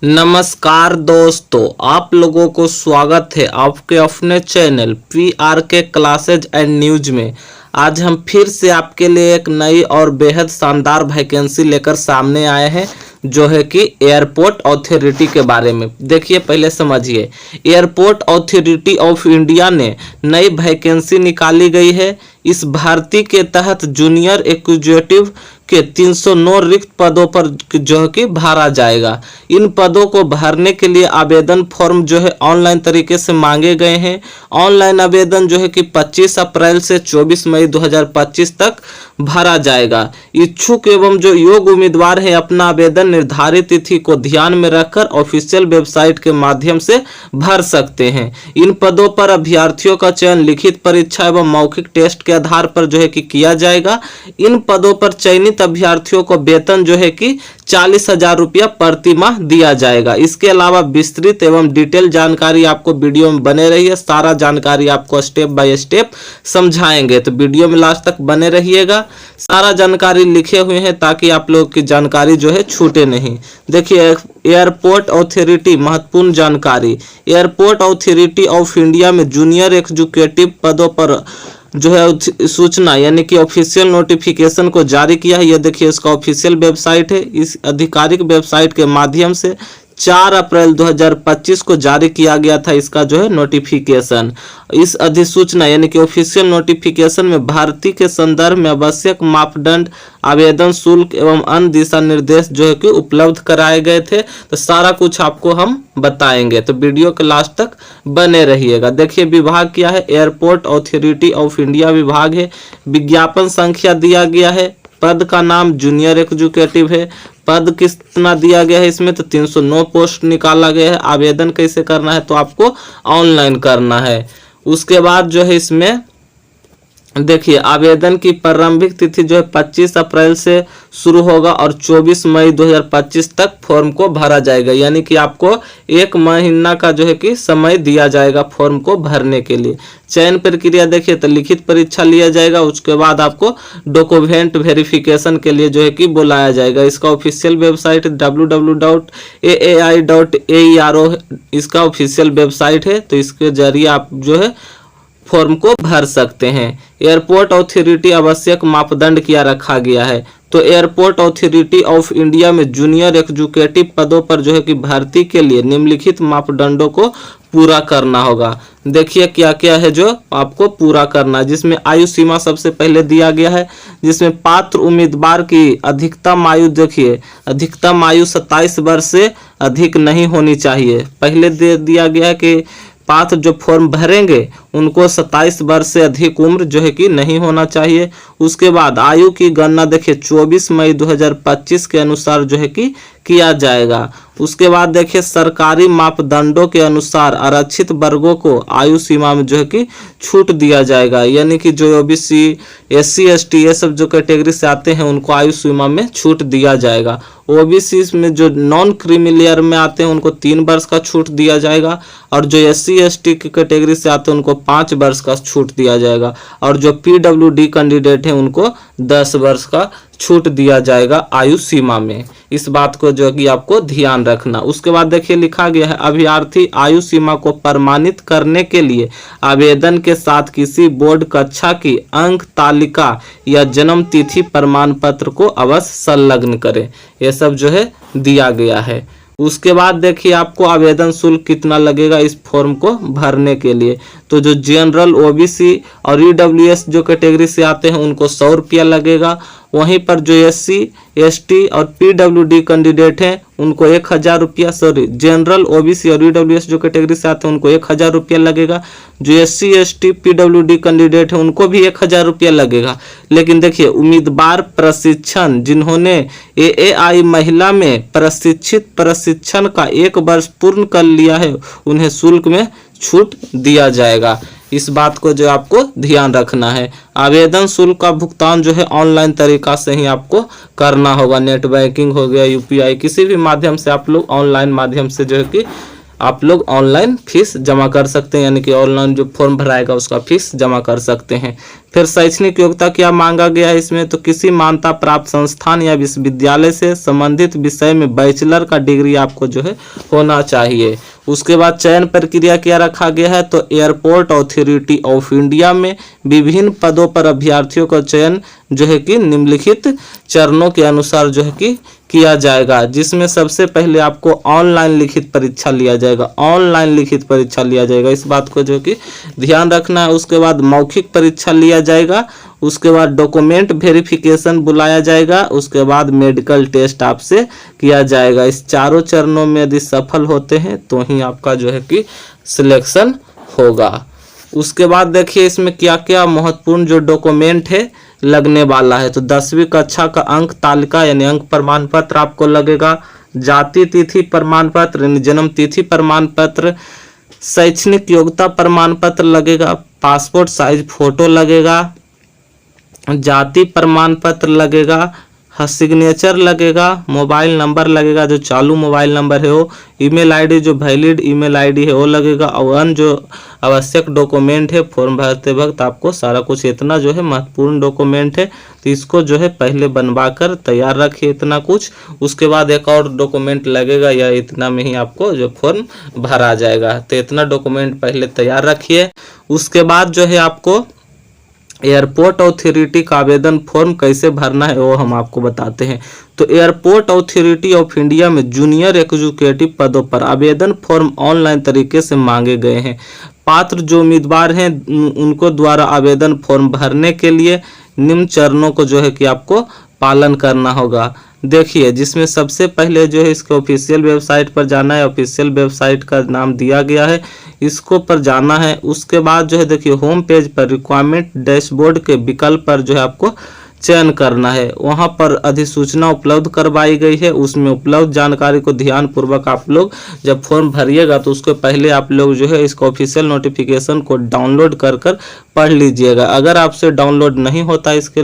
नमस्कार दोस्तों, आप लोगों को स्वागत है आपके अपने channel PRK classes and news में। आज हम फिर से आपके लिए एक नई और बेहद शानदार वैकेंसी लेकर सामने आए हैं, जो है कि एयरपोर्ट अथॉरिटी के बारे में। देखिए, पहले समझिए, एयरपोर्ट अथॉरिटी ऑफ इंडिया ने नई वैकेंसी निकाली गई है। इस भर्ती के तहत जूनियर एग्जीक्यूटिव के 309 रिक्त पदों पर जो है कि भरा जाएगा। इन पदों को भरने के लिए आवेदन फॉर्म जो है ऑनलाइन तरीके से मांगे गए हैं। ऑनलाइन आवेदन जो है कि 25 अप्रैल से 24 मई 2025 तक भरा जाएगा। इच्छुक एवं जो योग्य उम्मीदवार है अपना आवेदन निर्धारित तिथि को ध्यान में रखकर ऑफिशियल वेबसाइट के माध्यम से भर सकते हैं। इन पदों पर अभ्यर्थियों का चयन लिखित परीक्षा एवं मौखिक टेस्ट के आधार पर जो है कि किया जाएगा। इन पदों पर चयनित अभ्यर्थियों को वेतन जो है कि 40,000 रुपया प्रति माह दिया जाएगा। इसके अलावा विस्तृत एवं डिटेल जानकारी आपको वीडियो में बने रहिए। सारा जानकारी आपको स्टेप बाय स्टेप समझाएंगे, तो वीडियो में लास्ट तक बने रहिएगा। सारा जानकारी लिखे हुए हैं ताकि आप लोग की जानकारी जो है छूटे नहीं। देखिए, एयरपोर्ट अथॉरिटी, महत्वपूर्ण जानकारी। एयरपोर्ट अथॉरिटी ऑफ इंडिया में जूनियर एग्जीक्यूटिव पदों पर जो है सूचना यानी कि ऑफिशियल नोटिफिकेशन को जारी किया है। यह देखिए, इसका ऑफिशियल वेबसाइट है। इस आधिकारिक वेबसाइट के माध्यम से 4 अप्रैल 2025 को जारी किया गया था इसका जो है नोटिफिकेशन। इस अधिसूचना यानी कि ऑफिशियल नोटिफिकेशन में भर्ती के संदर्भ में आवश्यक मापदंड, आवेदन शुल्क एवं अन्य दिशा निर्देश जो है कि उपलब्ध कराए गए थे। तो सारा कुछ आपको हम बताएंगे, तो वीडियो के लास्ट तक बने रहिएगा। देखिए, विभाग क्या है, एयरपोर्ट अथॉरिटी ऑफ इंडिया विभाग है। विज्ञापन संख्या दिया गया है। पद का नाम जूनियर एग्जीक्यूटिव है। पद कितना दिया गया है इसमें, तो 309 पोस्ट निकाला गया है। आवेदन कैसे करना है, तो आपको ऑनलाइन करना है। उसके बाद जो है इसमें देखिए, आवेदन की प्रारंभिक तिथि जो है 25 अप्रैल से शुरू होगा और 24 मई 2025 तक फॉर्म को भरा जाएगा। यानी कि आपको 1 महीना का जो है कि समय दिया जाएगा फॉर्म को भरने के लिए। चयन प्रक्रिया देखिए, तो लिखित परीक्षा लिया जाएगा। उसके बाद आपको डॉक्यूमेंट वेरिफिकेशन के लिए जो है कि बुलाया जाएगा। इसका ऑफिशियल वेबसाइट www.aai.aero इसका ऑफिशियल वेबसाइट है, तो इसके जरिए आप जो है फॉर्म को भर सकते हैं। एयरपोर्ट अथॉरिटी आवश्यक मापदंड क्या रखा गया है, तो एयरपोर्ट अथॉरिटी ऑफ इंडिया में जूनियर एग्जीक्यूटिव पदों पर जो है कि भर्ती के लिए निम्नलिखित मापदंडों को पूरा करना होगा। देखिए क्या क्या है जो आपको पूरा करना है, जिसमें आयु सीमा सबसे पहले दिया गया है, जिसमें पात्र उम्मीदवार की अधिकतम आयु देखिए, अधिकतम आयु 27 वर्ष से अधिक नहीं होनी चाहिए। पहले दे दिया गया है कि पात्र जो फॉर्म भरेंगे उनको 27 वर्ष से अधिक उम्र जो है कि नहीं होना चाहिए। उसके बाद आयु की गणना देखिए 24 मई 2025 के अनुसार जो है कि किया जाएगा। उसके बाद देखिए, सरकारी मापदंडों के अनुसार आरक्षित वर्गों को आयु सीमा में जो है कि छूट दिया जाएगा। यानी कि जो OBC, SC, ST ये सब जो कैटेगरी से आते हैं उनको आयु सीमा में छूट दिया जाएगा। OBC में जो नॉन क्रीमिलियर में आते हैं उनको 3 वर्ष का छूट दिया जाएगा, और जो SC, ST की कैटेगरी से आते हैं उनको 5 वर्ष का छूट दिया जाएगा, और जो PWD कैंडिडेट हैं उनको 10 वर्ष का छूट दिया जाएगा आयु सीमा में। इस बात को जो कि आपको ध्यान रखना। उसके बाद देखिए, लिखा गया है, अभ्यर्थी आयु सीमा को प्रमाणित करने के लिए आवेदन के साथ किसी बोर्ड कक्षा की अंक तालिका या जन्म तिथि प्रमाण पत्र को अवश्य संलग्न करें। ये सब जो है दिया गया है। उसके बाद देखिए, आपको आवेदन शुल्क कितना लगेगा इस फॉर्म को भरने के लिए, तो जो जनरल, OBC और EWS जो कैटेगरी से आते हैं उनको 100 रुपया लगेगा। वहीं पर जो SC, ST और PWD कैंडिडेट हैं उनको 1000 रुपया, सॉरी जनरल, OBC और EWS जो कैटेगरी से आते हैं उनको 1000 रुपया लगेगा। जो SC, ST, PWD कैंडिडेट है उनको भी 1000 रुपया लगेगा। लेकिन देखिए, उम्मीदवार प्रशिक्षण जिन्होंने AAI महिला में प्रशिक्षण का 1 वर्ष पूर्ण कर लिया है उन्हें शुल्क में छूट दिया जाएगा। इस बात को जो आपको ध्यान रखना है। आवेदन शुल्क का भुगतान जो है ऑनलाइन तरीका से ही आपको करना होगा। नेट बैंकिंग हो गया, UPI, किसी भी माध्यम से आप लोग ऑनलाइन माध्यम से जो है कि आप लोग ऑनलाइन फीस जमा कर सकते हैं, यानी कि ऑनलाइन जो फॉर्म भराएगा उसका फीस जमा कर सकते हैं। फिर शैक्षणिक योग्यता क्या मांगा गया है इसमें, तो किसी मान्यता प्राप्त संस्थान या विश्वविद्यालय से संबंधित विषय में बैचलर का डिग्री आपको जो है होना चाहिए। उसके बाद चयन प्रक्रिया क्या रखा गया है, तो एयरपोर्ट अथॉरिटी ऑफ इंडिया में विभिन्न पदों पर अभ्यर्थियों का चयन जो है कि निम्नलिखित चरणों के अनुसार जो है कि किया जाएगा, जिसमें सबसे पहले आपको ऑनलाइन लिखित परीक्षा लिया जाएगा। ऑनलाइन लिखित परीक्षा लिया जाएगा, इस बात को जो कि ध्यान रखना है। उसके बाद मौखिक परीक्षा लिया जाएगा। उसके बाद डॉक्यूमेंट वेरिफिकेशन बुलाया जाएगा। उसके बाद मेडिकल टेस्ट आपसे किया जाएगा। इस चारों चरणों में यदि सफल होते हैं तो ही आपका जो है कि सिलेक्शन होगा। उसके बाद देखिए इसमें क्या क्या महत्वपूर्ण जो डॉक्यूमेंट है लगने वाला है, तो 10वीं कक्षा का अंक तालिका यानी अंक प्रमाण पत्र आपको लगेगा, जाति तिथि प्रमाण पत्र यानी जन्म तिथि प्रमाण पत्र, शैक्षणिक योग्यता प्रमाण पत्र लगेगा, पासपोर्ट साइज फोटो लगेगा, जाति प्रमाण पत्र लगेगा, सिग्नेचर लगेगा, मोबाइल नंबर लगेगा, जो चालू मोबाइल नंबर है वो, ईमेल आईडी जो वैलिड ईमेल आईडी है वो लगेगा, और अन्य जो आवश्यक डॉक्यूमेंट है फॉर्म भरते वक्त आपको सारा कुछ इतना जो है महत्वपूर्ण डॉक्यूमेंट है, तो इसको जो है पहले बनवा कर तैयार रखिए इतना कुछ। उसके बाद एक और डॉक्यूमेंट लगेगा या इतना में ही आपको जो फॉर्म भरा जाएगा, तो इतना डॉक्यूमेंट पहले तैयार रखिए। उसके बाद जो है आपको एयरपोर्ट अथॉरिटी का आवेदन फॉर्म कैसे भरना है वो हम आपको बताते हैं। तो एयरपोर्ट अथॉरिटी ऑफ इंडिया में जूनियर एग्जीक्यूटिव पदों पर आवेदन फॉर्म ऑनलाइन तरीके से मांगे गए हैं। पात्र जो उम्मीदवार हैं उनको द्वारा आवेदन फॉर्म भरने के लिए निम्न चरणों को जो है कि आपको पालन करना होगा। देखिए जिसमें सबसे पहले जो है इसके ऑफिशियल वेबसाइट पर जाना है, ऑफिशियल वेबसाइट का नाम दिया गया है, इसको पर जाना है। उसके बाद जो है देखिए होम पेज पर रिक्वायरमेंट डैशबोर्ड के विकल्प पर जो है आपको चयन करना है। वहां पर अधिसूचना उपलब्ध करवाई गई है, उसमें उपलब्ध जानकारी को ध्यान पूर्वक आप लोग जब फॉर्म भरिएगा तो उसके पहले आप लोग जो है इसका ऑफिशियल नोटिफिकेशन को डाउनलोड कर पढ़ लीजिएगा। अगर आपसे डाउनलोड नहीं होता इसके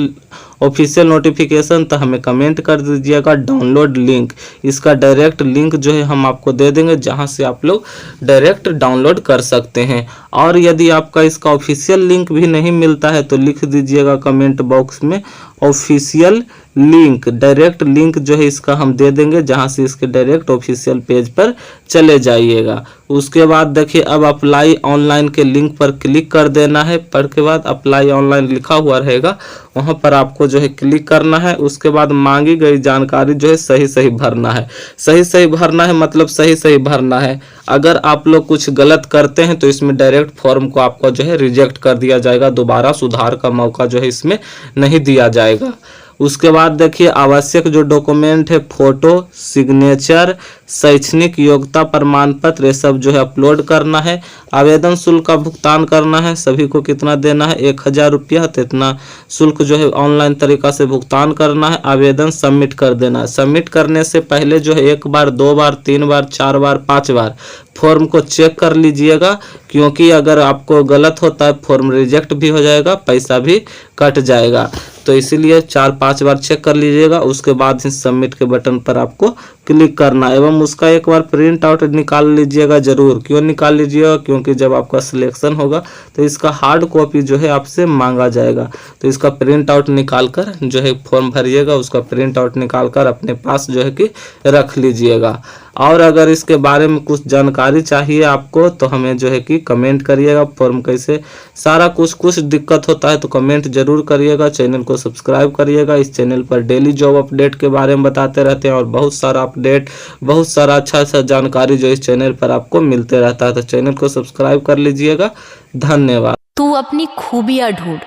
ऑफिशियल नोटिफिकेशन तो हमें कमेंट कर दीजिएगा डाउनलोड लिंक, इसका डायरेक्ट लिंक जो है हम आपको दे देंगे जहां से आप लोग डायरेक्ट डाउनलोड कर सकते हैं। और यदि आपका इसका ऑफिशियल लिंक भी नहीं मिलता है तो लिख दीजिएगा कमेंट बॉक्स में ऑफिशियल लिंक, डायरेक्ट लिंक जो है इसका हम दे देंगे जहां से इसके डायरेक्ट ऑफिशियल पेज पर चले जाइएगा। उसके बाद देखिए अब अप्लाई ऑनलाइन के लिंक पर क्लिक कर देना है। पढ़ के बाद अप्लाई ऑनलाइन लिखा हुआ रहेगा, वहां पर आपको जो है क्लिक करना है। उसके बाद मांगी गई जानकारी जो है सही सही भरना है। सही सही भरना है मतलब सही सही भरना है। अगर आप लोग कुछ गलत करते हैं तो इसमें डायरेक्ट फॉर्म को आपको जो है रिजेक्ट कर दिया जाएगा, दोबारा सुधार का मौका जो है इसमें नहीं दिया जाएगा। उसके बाद देखिए आवश्यक जो डॉक्यूमेंट है फोटो, सिग्नेचर, शैक्षणिक योग्यता प्रमाण पत्र, ये सब जो है अपलोड करना है। आवेदन शुल्क का भुगतान करना है, सभी को कितना देना है 1000 रुपया, तो इतना शुल्क जो है ऑनलाइन तरीका से भुगतान करना है। आवेदन सबमिट कर देना है। सबमिट करने से पहले जो है 1 बार 2 बार 3 बार 4 बार 5 बार फॉर्म को चेक कर लीजिएगा, क्योंकि अगर आपको गलत होता है फॉर्म रिजेक्ट भी हो जाएगा, पैसा भी कट जाएगा, तो इसीलिए 4-5 बार चेक कर लीजिएगा। उसके बाद ही सबमिट के बटन पर आपको क्लिक करना एवं उसका एक बार प्रिंट आउट निकाल लीजिएगा जरूर। क्यों निकाल लीजिएगा, क्योंकि जब आपका सिलेक्शन होगा तो इसका हार्ड कॉपी जो है आपसे मांगा जाएगा, तो इसका प्रिंट आउट निकाल कर जो है फॉर्म भरिएगा, उसका प्रिंट आउट निकाल कर अपने पास जो है कि रख लीजिएगा। और अगर इसके बारे में कुछ जानकारी चाहिए आपको तो हमें जो है कि कमेंट करिएगा, फॉर्म कैसे सारा कुछ दिक्कत होता है तो कमेंट जरूर करिएगा। चैनल को सब्सक्राइब करिएगा, इस चैनल पर डेली जॉब अपडेट के बारे में बताते रहते हैं और बहुत सारा अपडेट, बहुत सारा अच्छा जानकारी जो इस चैनल पर आपको मिलते रहता है, तो चैनल को सब्सक्राइब कर लीजिएगा। धन्यवाद। तू अपनी खूबियां ढूंढ,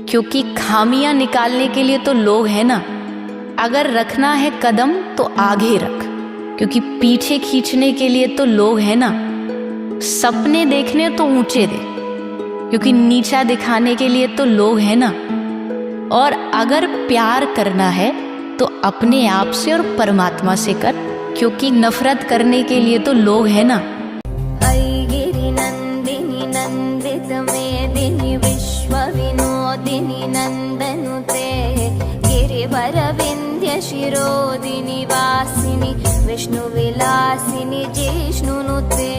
क्योंकि खामियां निकालने के लिए तो लोग हैं ना। अगर रखना है कदम तो आगे रख, क्योंकि पीछे खींचने के लिए तो लोग हैं ना। सपने देखने तो ऊंचे दे, क्योंकि नीचा दिखाने के लिए तो लोग हैं ना। और अगर प्यार करना है तो अपने आप से और परमात्मा से कर, क्योंकि नफरत करने के लिए तो लोग हैं ना। ऐगिरि नंदिनी नंदित मेदिनी विश्व विनोदिनी नंदनुते गिरिवर विंध्य विन्ध्यशिरोदिनि वासिनि विष्णुविलासिनि जिष्णुनुते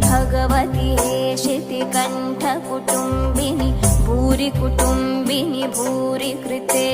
भगवति हेशिति कण्ठकुटुम्बिनि भूरि कुटुम्बिनि भूरि कृते